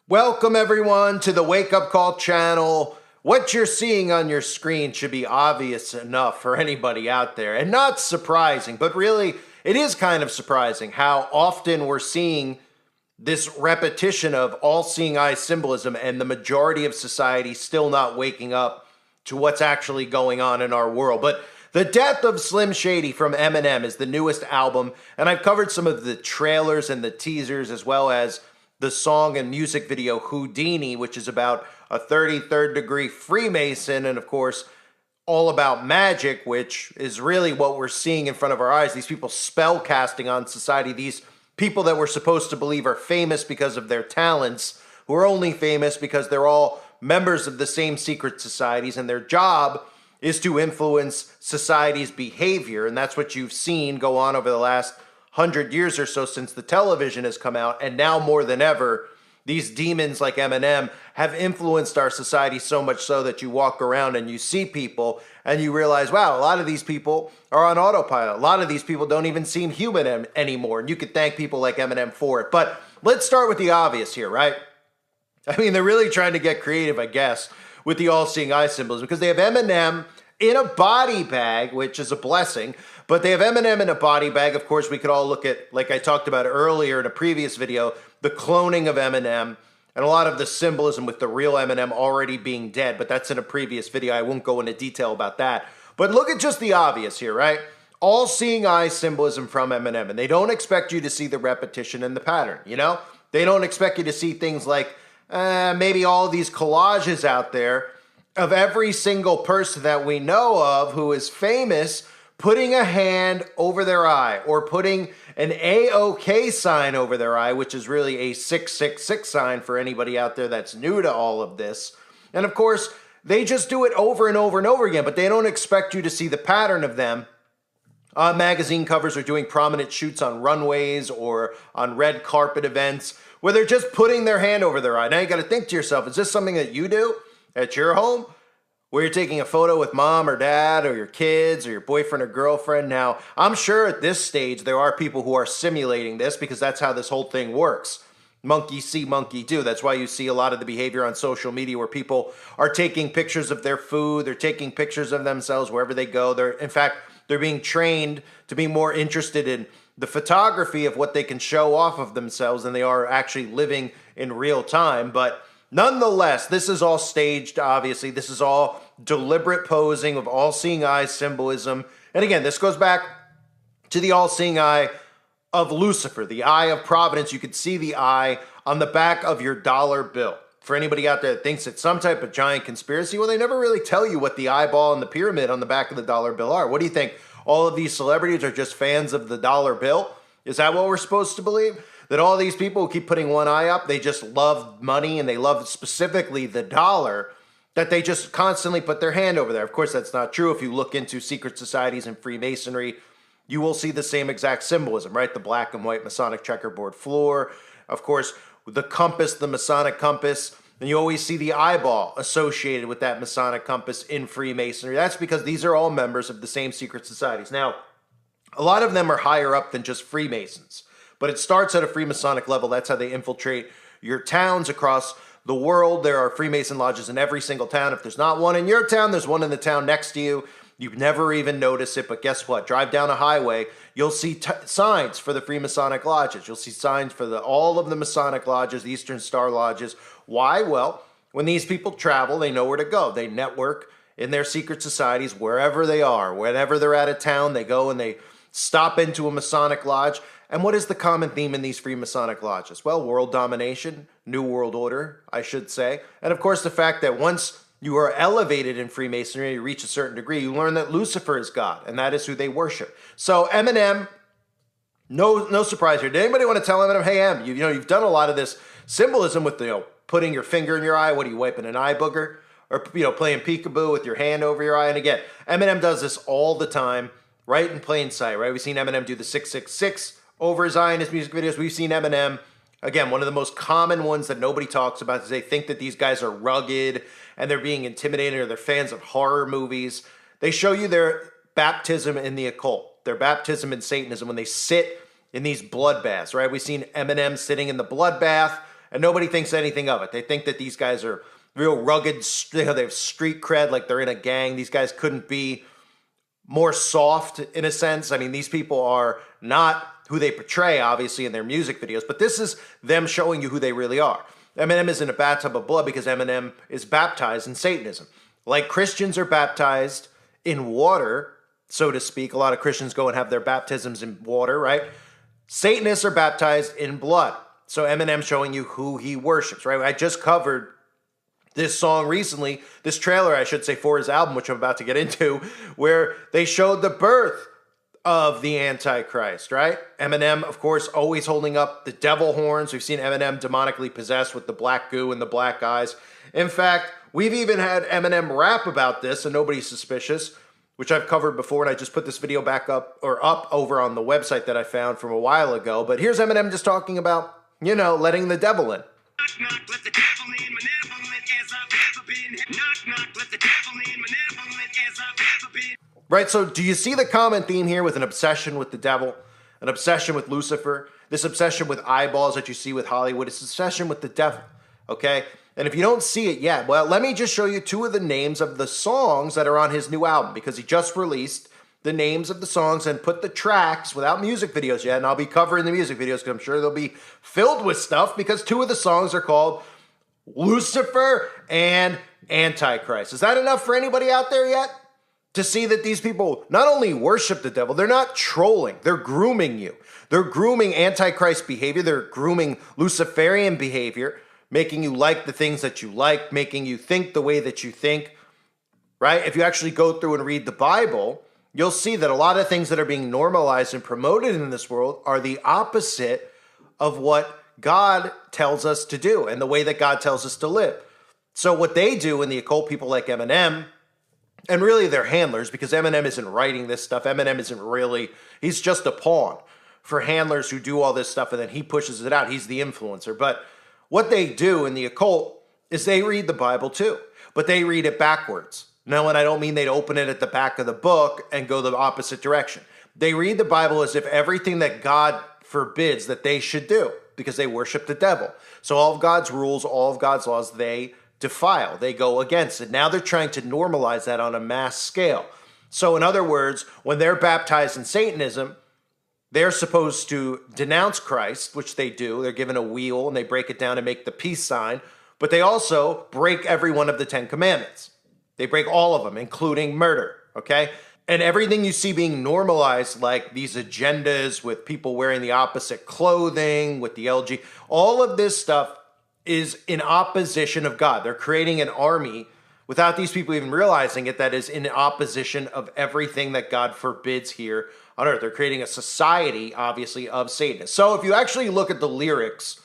Welcome everyone to the Wake Up Call channel. What you're seeing on your screen should be obvious enough for anybody out there, and not surprising, but really it is kind of surprising how often we're seeing this repetition of all-seeing eye symbolism and the majority of society still not waking up to what's actually going on in our world. But the death of Slim Shady from Eminem is the newest album, and I've covered some of the trailers and the teasers as well as the song and music video Houdini, which is about a 33rd degree Freemason, and of course, all about magic, which is really what we're seeing in front of our eyes. These people spell casting on society, these people that we're supposed to believe are famous because of their talents, who are only famous because they're all members of the same secret societies, and their job is to influence society's behavior. And that's what you've seen go on over the last 100 years or so since the television has come out, and now more than ever, these demons like Eminem have influenced our society so much so that you walk around and you see people and you realize, wow, a lot of these people are on autopilot. A lot of these people don't even seem human anymore, and you could thank people like Eminem for it. But let's start with the obvious here, right? I mean, they're really trying to get creative, I guess, with the all-seeing eye symbols, because they have Eminem in a body bag, which is a blessing, but they have Eminem in a body bag. Of course, we could all look at, like I talked about earlier in a previous video, the cloning of Eminem and a lot of the symbolism with the real Eminem already being dead, but that's in a previous video. I won't go into detail about that. But look at just the obvious here, right? All-seeing eye symbolism from Eminem, and they don't expect you to see the repetition and the pattern, you know? They don't expect you to see things like maybe all of these collages out there of every single person that we know of who is famous putting a hand over their eye or putting an A-OK sign over their eye, which is really a 666 sign for anybody out there that's new to all of this. And of course, they just do it over and over and over again, but they don't expect you to see the pattern of them on magazine covers or doing prominent shoots on runways or on red carpet events where they're just putting their hand over their eye. Now you got to think to yourself, is this something that you do at your home, where you're taking a photo with mom or dad or your kids or your boyfriend or girlfriend? Now, I'm sure at this stage there are people who are simulating this because that's how this whole thing works. Monkey see, monkey do. That's why you see a lot of the behavior on social media where people are taking pictures of their food, they're taking pictures of themselves wherever they go. In fact, they're being trained to be more interested in the photography of what they can show off of themselves than they are actually living in real time. But nonetheless, this is all staged, obviously. This is all deliberate posing of all-seeing eye symbolism. And again, this goes back to the all-seeing eye of Lucifer, the eye of providence. You could see the eye on the back of your dollar bill. For anybody out there that thinks it's some type of giant conspiracy, well, they never really tell you what the eyeball and the pyramid on the back of the dollar bill are. What do you think? All of these celebrities are just fans of the dollar bill? Is that what we're supposed to believe? That all these people who keep putting one eye up, they just love money and they love specifically the dollar, that they just constantly put their hand over there. Of course, that's not true. If you look into secret societies and Freemasonry, you will see the same exact symbolism, right? The black and white Masonic checkerboard floor. Of course, the compass, the Masonic compass, and you always see the eyeball associated with that Masonic compass in Freemasonry. That's because these are all members of the same secret societies. Now, a lot of them are higher up than just Freemasons, but it starts at a Freemasonic level. That's how they infiltrate your towns across the world. There are Freemason lodges in every single town. If there's not one in your town, there's one in the town next to you. You've never even noticed it, but guess what? Drive down a highway, you'll see signs for the Freemasonic lodges. You'll see signs for all of the Masonic lodges, the Eastern Star lodges. Why? Well, when these people travel, they know where to go. They network in their secret societies wherever they are. Whenever they're out of town, they go and they stop into a Masonic lodge. And what is the common theme in these Freemasonic lodges? Well, world domination, New World Order, I should say. And of course, the fact that once you are elevated in Freemasonry, you reach a certain degree, you learn that Lucifer is God, and that is who they worship. So Eminem, no surprise here. Did anybody want to tell Eminem, hey, Em, you've done a lot of this symbolism with, putting your finger in your eye. What are you, wiping an eye booger? Or, playing peekaboo with your hand over your eye? And again, Eminem does this all the time, right in plain sight, right? We've seen Eminem do the 666 over his eye in his music videos. We've seen Eminem, again, one of the most common ones that nobody talks about is they think that these guys are rugged and they're being intimidated or they're fans of horror movies. They show you their baptism in the occult, their baptism in Satanism when they sit in these bloodbaths, right? We've seen Eminem sitting in the bloodbath and nobody thinks anything of it. They think that these guys are real rugged, they have street cred, like they're in a gang. These guys couldn't be more soft in a sense. I mean, these people are not who they portray, obviously, in their music videos, but this is them showing you who they really are. Eminem is in a bathtub of blood because Eminem is baptized in Satanism. Like Christians are baptized in water, so to speak. A lot of Christians go and have their baptisms in water, right? Satanists are baptized in blood. So Eminem showing you who he worships, right? I just covered this song recently, this trailer, I should say, for his album, which I'm about to get into, where they showed the birth of the Antichrist, right? Eminem, of course, always holding up the devil horns. We've seen Eminem demonically possessed with the black goo and the black eyes. In fact, we've even had Eminem rap about this, and nobody's suspicious, which I've covered before, and I just put this video back up over on the website that I found from a while ago. But here's Eminem just talking about, you know, letting the devil in. Knock, knock, let the devil in, malevolent as I've ever been. Knock, knock, let the devil in, malevolent as I've ever been. Right, so do you see the common theme here with an obsession with the devil, an obsession with Lucifer, this obsession with eyeballs that you see with Hollywood, it's obsession with the devil, okay? And if you don't see it yet, well, let me just show you two of the names of the songs that are on his new album, because he just released the names of the songs and put the tracks without music videos yet, and I'll be covering the music videos because I'm sure they'll be filled with stuff, because two of the songs are called Lucifer and Antichrist. Is that enough for anybody out there yet? To see that these people not only worship the devil, they're not trolling, they're grooming you. They're grooming Antichrist behavior, they're grooming Luciferian behavior, making you like the things that you like, making you think the way that you think, right? If you actually go through and read the Bible, you'll see that a lot of things that are being normalized and promoted in this world are the opposite of what God tells us to do and the way that God tells us to live. So what they do in the occult, people like Eminem, and really their handlers, because Eminem isn't writing this stuff. Eminem isn't really, he's just a pawn for handlers who do all this stuff and then he pushes it out. He's the influencer. But what they do in the occult is they read the Bible too, but they read it backwards. No, and I don't mean they'd open it at the back of the book and go the opposite direction. They read the Bible as if everything that God forbids that they should do, because they worship the devil. So all of God's rules, all of God's laws, they defile, they go against it. Now they're trying to normalize that on a mass scale. So in other words, when they're baptized in Satanism, they're supposed to denounce Christ, which they do. They're given a wheel and they break it down and make the peace sign, but they also break every one of the 10 commandments. They break all of them, including murder, okay? And everything you see being normalized, like these agendas with people wearing the opposite clothing, with the LG, all of this stuff is in opposition of God. They're creating an army without these people even realizing it that is in opposition of everything that God forbids here on earth. They're creating a society, obviously, of Satanists. So if you actually look at the lyrics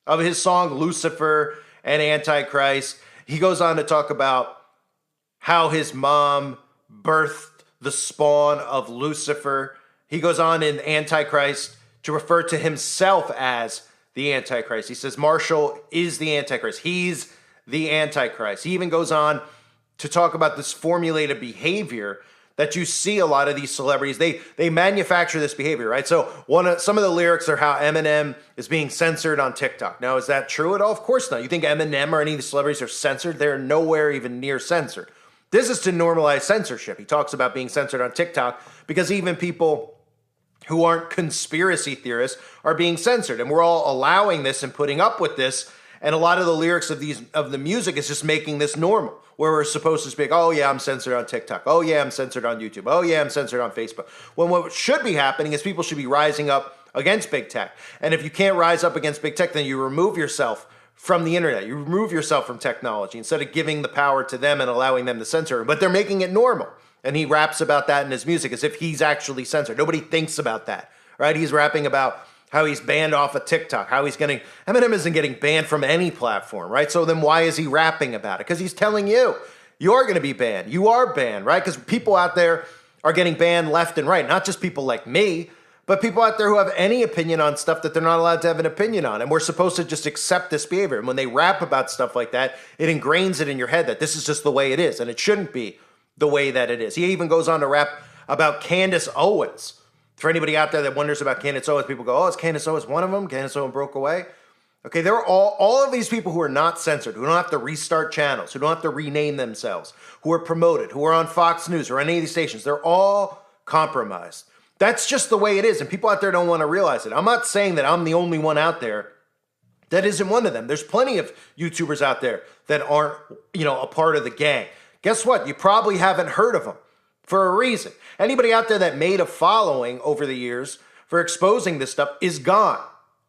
of his song Lucifer and Antichrist, he goes on to talk about how his mom birthed the spawn of Lucifer. He goes on in Antichrist to refer to himself as the Antichrist. He says Marshall is the Antichrist. He's the Antichrist. He even goes on to talk about this formulated behavior that you see a lot of these celebrities. They manufacture this behavior, right? So some of the lyrics are how Eminem is being censored on TikTok. Now, is that true at all? Of course not. You think Eminem or any of the celebrities are censored? They're nowhere even near censored. This is to normalize censorship. He talks about being censored on TikTok because even people who aren't conspiracy theorists are being censored. And we're all allowing this and putting up with this. And a lot of the lyrics of the music is just making this normal, where we're supposed to speak, oh yeah, I'm censored on TikTok. Oh yeah, I'm censored on YouTube. Oh yeah, I'm censored on Facebook. When what should be happening is people should be rising up against big tech. And if you can't rise up against big tech, then you remove yourself from the internet. You remove yourself from technology instead of giving the power to them and allowing them to censor. But they're making it normal. And he raps about that in his music as if he's actually censored. Nobody thinks about that, right? He's rapping about how he's banned off of TikTok, how he's getting, Eminem isn't getting banned from any platform, right? So then why is he rapping about it? Because he's telling you, you're going to be banned. You are banned, right? Because people out there are getting banned left and right. Not just people like me, but people out there who have any opinion on stuff that they're not allowed to have an opinion on. And we're supposed to just accept this behavior. And when they rap about stuff like that, it ingrains it in your head that this is just the way it is. And it shouldn't be the way that it is. He even goes on to rap about Candace Owens. For anybody out there that wonders about Candace Owens, people go, oh, is Candace Owens one of them? Candace Owens broke away. Okay, there are all of these people who are not censored, who don't have to restart channels, who don't have to rename themselves, who are promoted, who are on Fox News or any of these stations. They're all compromised. That's just the way it is, and people out there don't want to realize it. I'm not saying that I'm the only one out there that isn't one of them. There's plenty of YouTubers out there that aren't, a part of the gang. Guess what? You probably haven't heard of them for a reason. Anybody out there that made a following over the years for exposing this stuff is gone.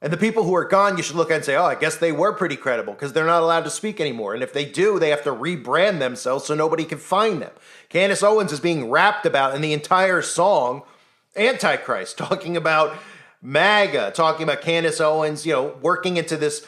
And the people who are gone, you should look at and say, oh, I guess they were pretty credible because they're not allowed to speak anymore. And if they do, they have to rebrand themselves so nobody can find them. Candace Owens is being rapped about in the entire song, Antichrist, talking about MAGA, talking about Candace Owens, working into this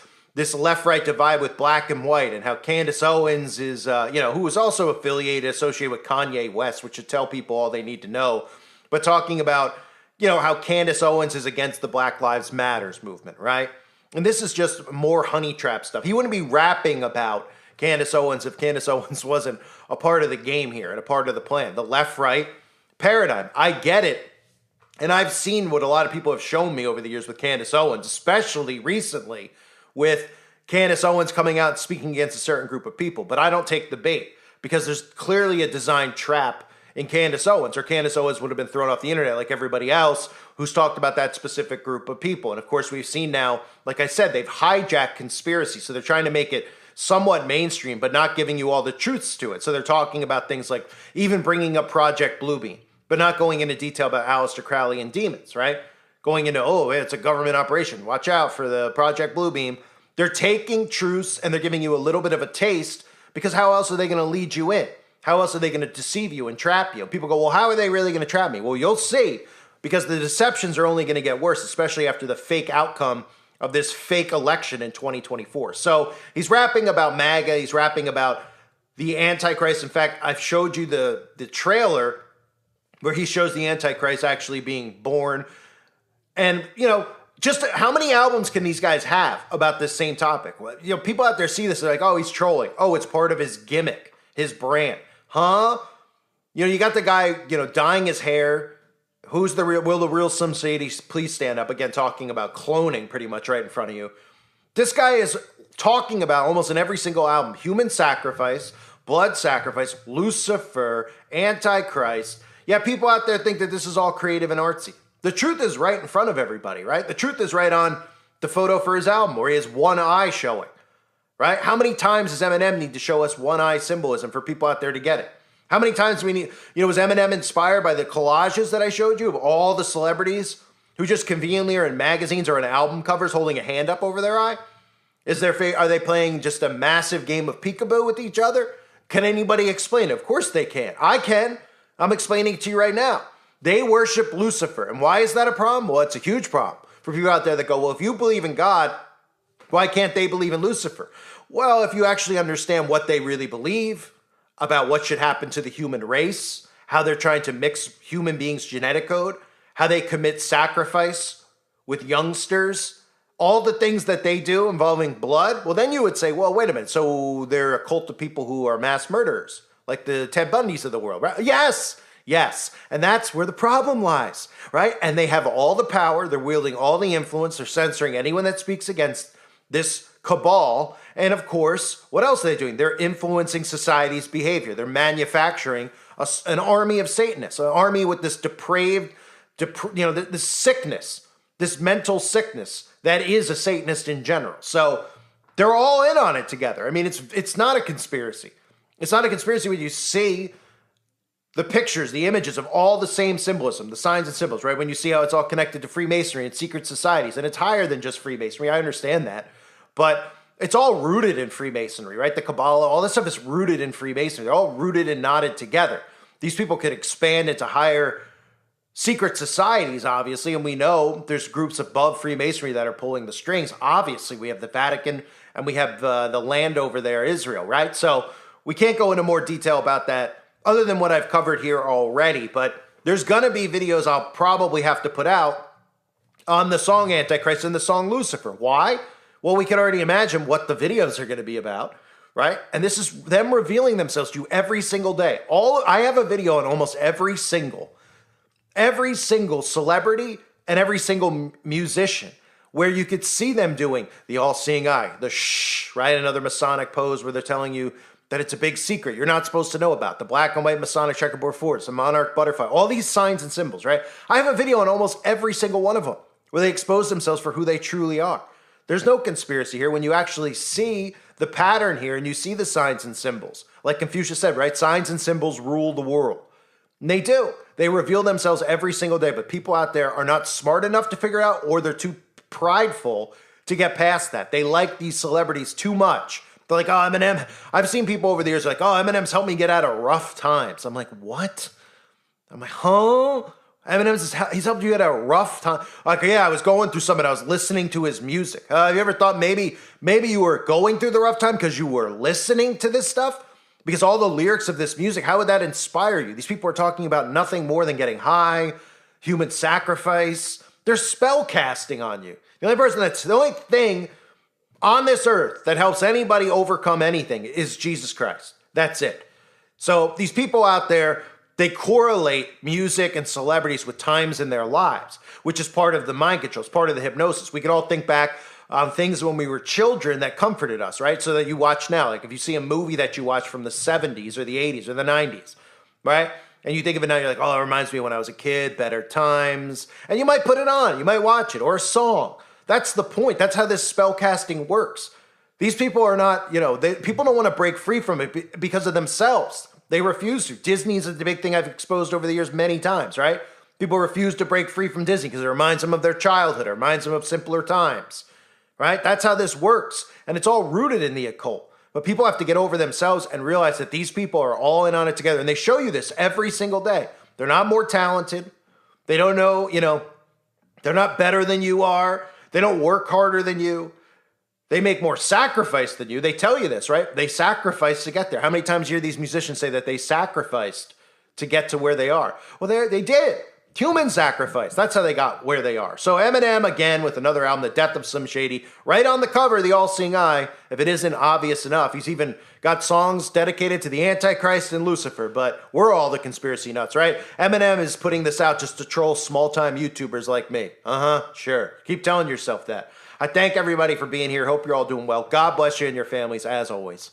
left-right divide with black and white, and how Candace Owens is, who is also associated with Kanye West, which should tell people all they need to know, but talking about, how Candace Owens is against the Black Lives Matters movement, right? And this is just more honey trap stuff. He wouldn't be rapping about Candace Owens if Candace Owens wasn't a part of the game here and a part of the plan. The left-right paradigm, I get it. And I've seen what a lot of people have shown me over the years with Candace Owens, especially recently with Candace Owens coming out and speaking against a certain group of people. But I don't take the bait because there's clearly a designed trap in Candace Owens, or Candace Owens would have been thrown off the internet like everybody else who's talked about that specific group of people. And of course, we've seen now, like I said, they've hijacked conspiracy. So they're trying to make it somewhat mainstream, but not giving you all the truths to it. So they're talking about things like even bringing up Project Bluebeam, but not going into detail about Aleister Crowley and demons, right? Going into, it's a government operation. Watch out for the Project Bluebeam. They're taking truths and they're giving you a little bit of a taste because how else are they going to lead you in? How else are they going to deceive you and trap you? People go, well, how are they really going to trap me? Well, you'll see, because the deceptions are only going to get worse, especially after the fake outcome of this fake election in 2024. So he's rapping about MAGA. He's rapping about the Antichrist. In fact, I've showed you the trailer where he shows the Antichrist actually being born. And, just how many albums can these guys have about this same topic? Well, people out there see this, they're like, oh, he's trolling. Oh, it's part of his gimmick, his brand. Huh? You got the guy, dyeing his hair. Who's the real, will the real Slim Shady please stand up? Again, talking about cloning pretty much right in front of you. This guy is talking about almost in every single album, human sacrifice, blood sacrifice, Lucifer, Antichrist. Yeah, people out there think that this is all creative and artsy. The truth is right in front of everybody, right? The truth is right on the photo for his album where he has one eye showing, right? How many times does Eminem need to show us one eye symbolism for people out there to get it? How many times do we need, was Eminem inspired by the collages that I showed you of all the celebrities who just conveniently are in magazines or in album covers holding a hand up over their eye? Are they playing just a massive game of peekaboo with each other? Can anybody explain it? Of course they can. I can. I'm explaining it to you right now. They worship Lucifer. And why is that a problem? Well, it's a huge problem for people out there that go, well, if you believe in God, why can't they believe in Lucifer? Well, if you actually understand what they really believe about what should happen to the human race, how they're trying to mix human beings' genetic code, how they commit sacrifice with youngsters, all the things that they do involving blood, well, then you would say, well, wait a minute. So they're a cult of people who are mass murderers, like the Ted Bundys of the world, right? Yes. And that's where the problem lies, right? And they have all the power. They're wielding all the influence. They're censoring anyone that speaks against this cabal. And of course, what else are they doing? They're influencing society's behavior. They're manufacturing an army of Satanists, an army with this depraved, this sickness, this mental sickness that is a Satanist in general. So they're all in on it together. I mean, it's not a conspiracy. It's not a conspiracy when you see the pictures, the images of all the same symbolism, the signs and symbols, right? When you see how it's all connected to Freemasonry and secret societies, and it's higher than just Freemasonry, I understand that, but it's all rooted in Freemasonry, right? The Kabbalah, all this stuff is rooted in Freemasonry. They're all rooted and knotted together. These people could expand into higher secret societies, obviously, and we know there's groups above Freemasonry that are pulling the strings. Obviously, we have the Vatican, and we have the land over there, Israel, right? So we can't go into more detail about that other than what I've covered here already, but there's going to be videos I'll probably have to put out on the song Antichrist and the song Lucifer. Why? Well, we can already imagine what the videos are going to be about, right? And this is them revealing themselves to you every single day. I have a video on almost every single celebrity and every single musician where you could see them doing the all-seeing eye, the shh, right? Another Masonic pose where they're telling you that it's a big secret you're not supposed to know about. The black and white Masonic checkerboard force, the monarch butterfly, all these signs and symbols, right? I have a video on almost every single one of them where they expose themselves for who they truly are. There's no conspiracy here when you actually see the pattern here and you see the signs and symbols. Like Confucius said, right? Signs and symbols rule the world. And they do. They reveal themselves every single day, but people out there are not smart enough to figure out, or they're too prideful to get past that. They like these celebrities too much. They're like, oh, Eminem. I've seen people over the years like, oh, Eminem's helped me get out of rough times. I'm like, what? I'm like, huh? He's helped you get out of rough time. Like, yeah, I was going through something. I was listening to his music. Have you ever thought maybe you were going through the rough time because you were listening to this stuff? Because all the lyrics of this music, how would that inspire you? These people are talking about nothing more than getting high, human sacrifice. They're spell casting on you. The only thing on this earth that helps anybody overcome anything is Jesus Christ. That's it. So these people out there, they correlate music and celebrities with times in their lives, which is part of the mind control. It's part of the hypnosis. We can all think back on things when we were children that comforted us, right? So that you watch now. Like if you see a movie that you watched from the 70s or the 80s or the 90s, right? And you think of it now, you're like, oh, it reminds me of when I was a kid, better times. And you might put it on. You might watch it. Or a song. That's the point. That's how this spell casting works. These people are not, people don't want to break free from it because of themselves. They refuse to. Disney's the big thing I've exposed over the years many times, right? People refuse to break free from Disney because it reminds them of their childhood. It reminds them of simpler times, right? That's how this works. And it's all rooted in the occult. But people have to get over themselves and realize that these people are all in on it together. And they show you this every single day. They're not more talented. They don't know, they're not better than you are. They don't work harder than you. They make more sacrifice than you. They tell you this, right? They sacrifice to get there. How many times do you hear these musicians say that they sacrificed to get to where they are? Well, they did. Human sacrifice. That's how they got where they are. So Eminem, again, with another album, The Death of Slim Shady, right on the cover, The All-Seeing Eye. If it isn't obvious enough, he's even got songs dedicated to the Antichrist and Lucifer, but we're all the conspiracy nuts, right? Eminem is putting this out just to troll small-time YouTubers like me. Sure. Keep telling yourself that. I thank everybody for being here. Hope you're all doing well. God bless you and your families, as always.